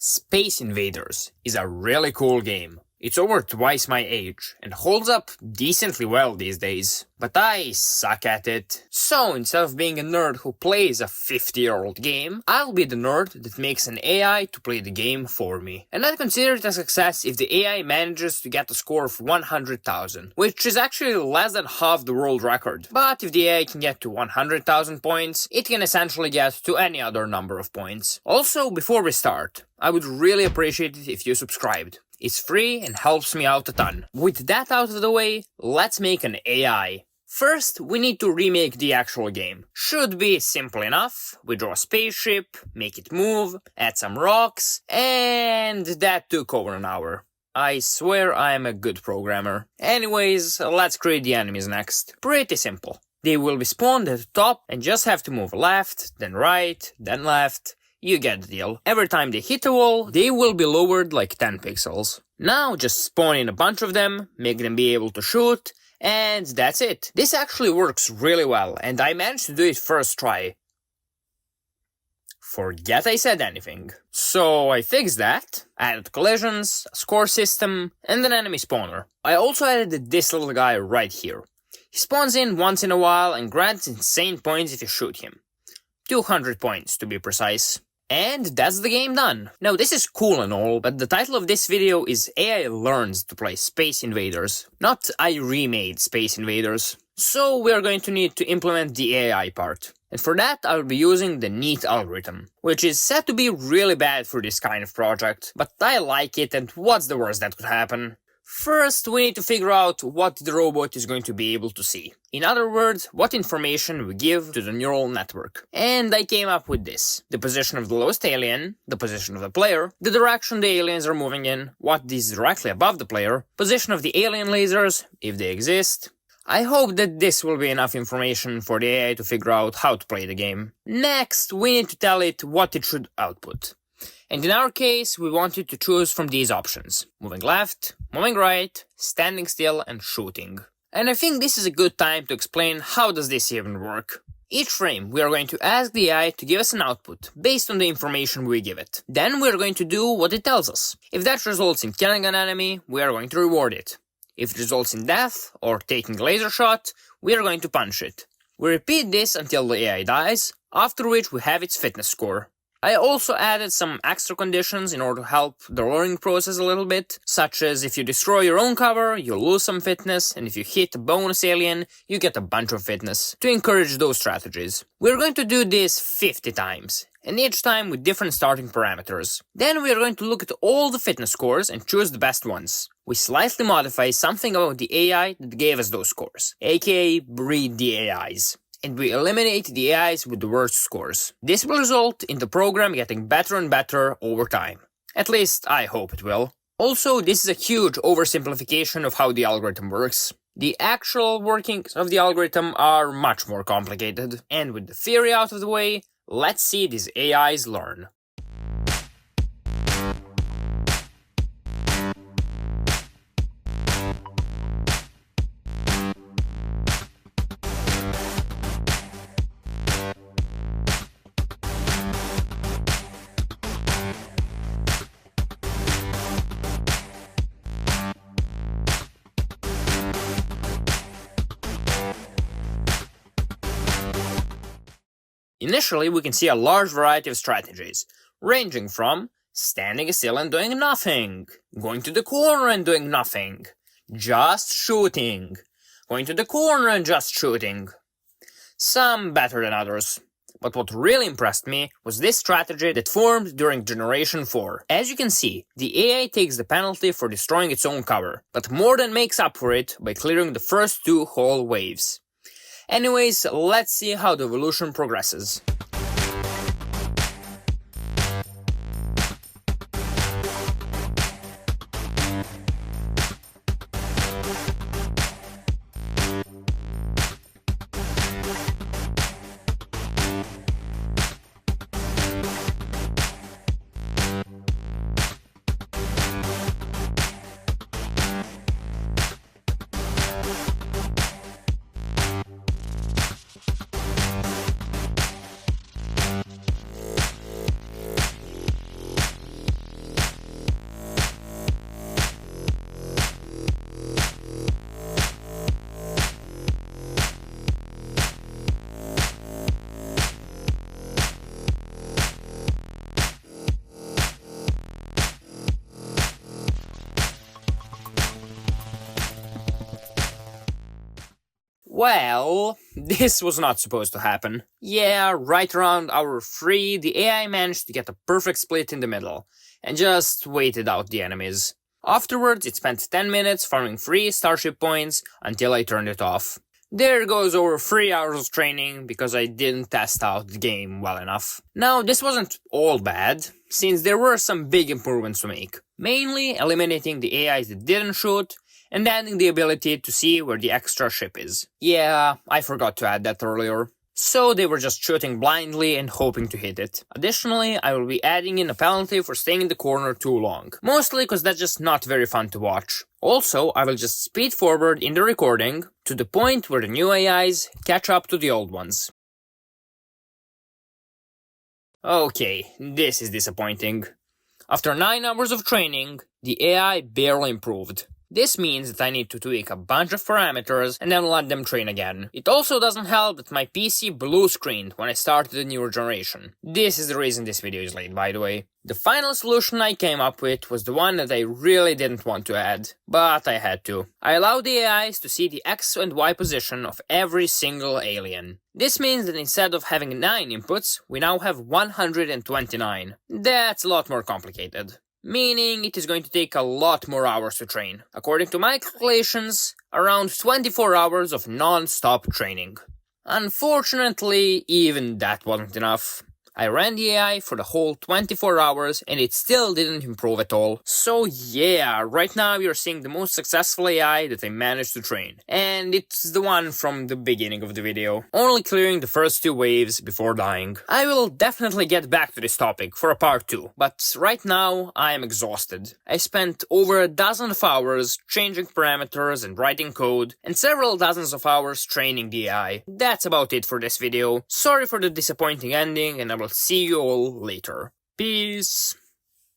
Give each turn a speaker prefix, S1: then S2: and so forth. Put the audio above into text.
S1: Space Invaders is a really cool game. It's over twice my age, and holds up decently well these days. But I suck at it. So instead of being a nerd who plays a 50-year-old game, I'll be the nerd that makes an AI to play the game for me. And I'd consider it a success if the AI manages to get a score of 100,000, which is actually less than half the world record. But if the AI can get to 100,000 points, it can essentially get to any other number of points. Also, before we start, I would really appreciate it if you subscribed. It's free and helps me out a ton. With that out of the way, let's make an AI. First, we need to remake the actual game. Should be simple enough. We draw a spaceship, make it move, add some rocks, and that took over an hour. I swear I am a good programmer. Anyways, let's create the enemies next. Pretty simple. They will be spawned at the top and just have to move left, then right, then left. You get the deal. Every time they hit a wall, they will be lowered like 10 pixels. Now just spawn in a bunch of them, make them be able to shoot, and that's it. This actually works really well, and I managed to do it first try. Forget I said anything. So I fixed that, added collisions, a score system, and an enemy spawner. I also added this little guy right here. He spawns in once in a while and grants insane points if you shoot him. 200 points to be precise. And that's the game done. Now this is cool and all, but the title of this video is AI Learns to Play Space Invaders, not I Remade Space Invaders. So we are going to need to implement the AI part. And for that I'll be using the NEAT algorithm, which is said to be really bad for this kind of project, but I like it, and what's the worst that could happen? First, we need to figure out what the robot is going to be able to see. In other words, what information we give to the neural network. And I came up with this. The position of the lowest alien, the position of the player, the direction the aliens are moving in, what is directly above the player, position of the alien lasers, if they exist. I hope that this will be enough information for the AI to figure out how to play the game. Next, we need to tell it what it should output. And in our case, we wanted to choose from these options. Moving left, moving right, standing still, and shooting. And I think this is a good time to explain how does this even work. Each frame, we are going to ask the AI to give us an output, based on the information we give it. Then we are going to do what it tells us. If that results in killing an enemy, we are going to reward it. If it results in death, or taking a laser shot, we are going to punish it. We repeat this until the AI dies, after which we have its fitness score. I also added some extra conditions in order to help the learning process a little bit, such as if you destroy your own cover, you'll lose some fitness, and if you hit a bonus alien, you get a bunch of fitness, to encourage those strategies. We're going to do this 50 times, and each time with different starting parameters. Then we are going to look at all the fitness scores and choose the best ones. We slightly modify something about the AI that gave us those scores, aka breed the AIs. And we eliminate the AIs with the worst scores. This will result in the program getting better and better over time. At least, I hope it will. Also, this is a huge oversimplification of how the algorithm works. The actual workings of the algorithm are much more complicated. And with the theory out of the way, let's see these AIs learn. Initially, we can see a large variety of strategies, ranging from standing still and doing nothing, going to the corner and doing nothing, just shooting, going to the corner and just shooting. Some better than others. But what really impressed me was this strategy that formed during Generation 4. As you can see, the AI takes the penalty for destroying its own cover, but more than makes up for it by clearing the first two whole waves. Anyways, let's see how the evolution progresses. Well, this was not supposed to happen. Yeah, right around hour 3, the AI managed to get a perfect split in the middle, and just waited out the enemies. Afterwards, it spent 10 minutes farming 3 starship points until I turned it off. There goes over 3 hours of training because I didn't test out the game well enough. Now, this wasn't all bad, since there were some big improvements to make. Mainly eliminating the AIs that didn't shoot, and adding the ability to see where the extra ship is. Yeah, I forgot to add that earlier. So they were just shooting blindly and hoping to hit it. Additionally, I will be adding in a penalty for staying in the corner too long. Mostly because that's just not very fun to watch. Also, I will just speed forward in the recording to the point where the new AIs catch up to the old ones. Okay, this is disappointing. After 9 hours of training, the AI barely improved. This means that I need to tweak a bunch of parameters and then let them train again. It also doesn't help that my PC blue screened when I started the newer generation. This is the reason this video is late, by the way. The final solution I came up with was the one that I really didn't want to add, but I had to. I allowed the AIs to see the X and Y position of every single alien. This means that instead of having 9 inputs, we now have 129. That's a lot more complicated. Meaning it is going to take a lot more hours to train. According to my calculations, around 24 hours of non-stop training. Unfortunately, even that wasn't enough. I ran the AI for the whole 24 hours and it still didn't improve at all. So yeah, right now you're seeing the most successful AI that I managed to train. And it's the one from the beginning of the video, only clearing the first 2 waves before dying. I will definitely get back to this topic for a part 2, but right now I am exhausted. I spent over a dozen of hours changing parameters and writing code, and several dozens of hours training the AI. That's about it for this video. Sorry for the disappointing ending, and I will see you all later. Peace!